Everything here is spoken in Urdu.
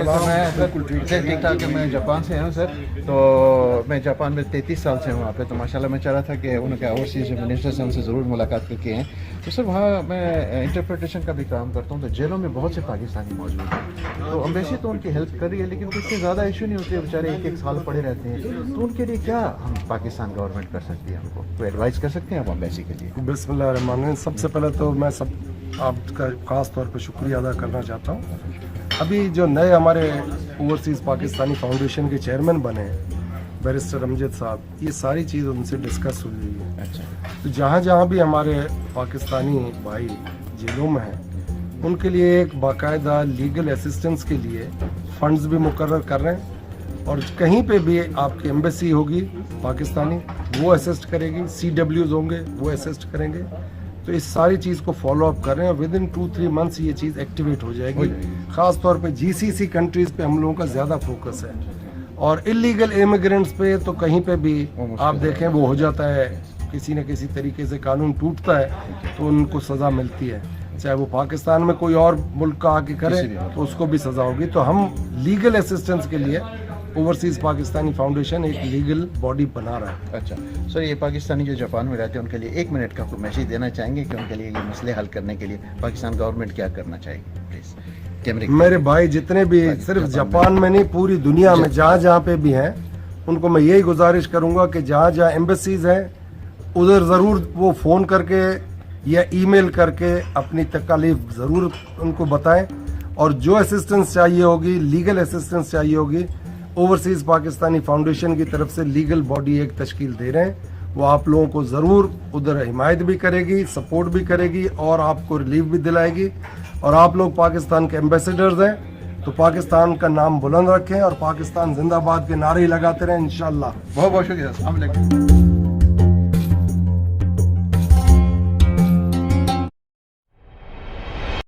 سر ٹھیک ٹھاک ہے. میں جاپان سے ہوں سر. تو میں جاپان میں 33 سال سے ہوں وہاں پہ. تو ماشاء اللہ میں چاہ رہا تھا کہ ان کے اوورسیز منسٹر سے ان سے ضرور ملاقات کر کے ہیں. تو سر وہاں میں انٹرپریٹیشن کا بھی کام کرتا ہوں. تو جیلوں میں بہت سے پاکستانی موجود ہیں. تو امبیسی تو ان کی ہیلپ کر رہی ہے لیکن اتنے زیادہ ایشو نہیں ہوتے. بیچارے ایک سال پڑے رہتے ہیں. تو ان کے لیے کیا ہم پاکستان گورنمنٹ کر سکتی ہے؟ ہم کو کوئی ایڈوائز کر سکتے ہیں آپ امبیسی کے لیے؟ بسم اللہ الرحمن الرحیم. سب سے پہلے تو میں آپ کا خاص طور پہ شکریہ ادا کرنا چاہتا ہوں. ابھی جو نئے ہمارے اوورسیز پاکستانی فاؤنڈیشن کے چیئرمین بنے ہیں بیرسٹر امجد صاحب, یہ ساری چیز ان سے ڈسکس ہوئی ہے. اچھا. تو جہاں جہاں بھی ہمارے پاکستانی بھائی جیلوں میں ہیں ان کے لیے ایک باقاعدہ لیگل اسسٹنس کے لیے فنڈز بھی مقرر کر رہے ہیں. اور کہیں پہ بھی آپ کی ایمبیسی ہوگی پاکستانی وہ اسسٹ کرے گی, سی ڈبلیوز ہوں گے وہ اسسٹ کریں گے. تو اس ساری چیز کو فالو اپ کر رہے ہیں. ود ان 2-3 منتھس یہ چیز ایکٹیویٹ ہو جائے گی. خاص طور پہ جی سی سی کنٹریز پہ ہم لوگوں کا زیادہ فوکس ہے. اور انلیگل امیگرینٹس پہ تو کہیں پہ بھی آپ دیکھیں وہ ہو جاتا ہے, کسی نہ کسی طریقے سے قانون ٹوٹتا ہے تو ان کو سزا ملتی ہے. چاہے وہ پاکستان میں کوئی اور ملک کا آ کے کرے تو اس کو بھی سزا ہوگی. تو ہم لیگل اسسٹنس کے لیے اوورسیز پاکستانی فاؤنڈیشن ایک لیگل باڈی بنا رہا ہے. اچھا سر, یہ پاکستانی جو جاپان میں رہتے ہیں ان کے لیے 1 منٹ کا کوئی میسیج دینا چاہیں گے کہ ان کے لیے یہ مسئلے حل کرنے کے لیے پاکستان گورنمنٹ کیا کرنا چاہیے گی پلیز؟ میرے بھائی جتنے بھی صرف جاپان میں نہیں پوری دنیا میں جہاں جہاں پہ بھی ہیں ان کو میں یہی گزارش کروں گا کہ جہاں جہاں ایمبیسیز ہیں ادھر ضرور وہ فون کر کے یا ای میل کر کے اپنی تکالیف ضرور ان کو بتائیں. اور جو اسسٹنس چاہیے ہوگی, لیگل اسسٹنس چاہیے ہوگی, اوورسیز پاکستانی فاؤنڈیشن کی طرف سے لیگل باڈی ایک تشکیل دے رہے ہیں. وہ آپ لوگوں کو ضرور ادھر حمایت بھی کرے گی, سپورٹ بھی کرے گی اور آپ کو ریلیف بھی دلائے گی. اور آپ لوگ پاکستان کے ایمبیسیڈرز ہیں تو پاکستان کا نام بلند رکھیں اور پاکستان زندہ باد کے نعرے لگاتے رہیں انشاءاللہ. بہت بہت شکریہ. السلام علیکم.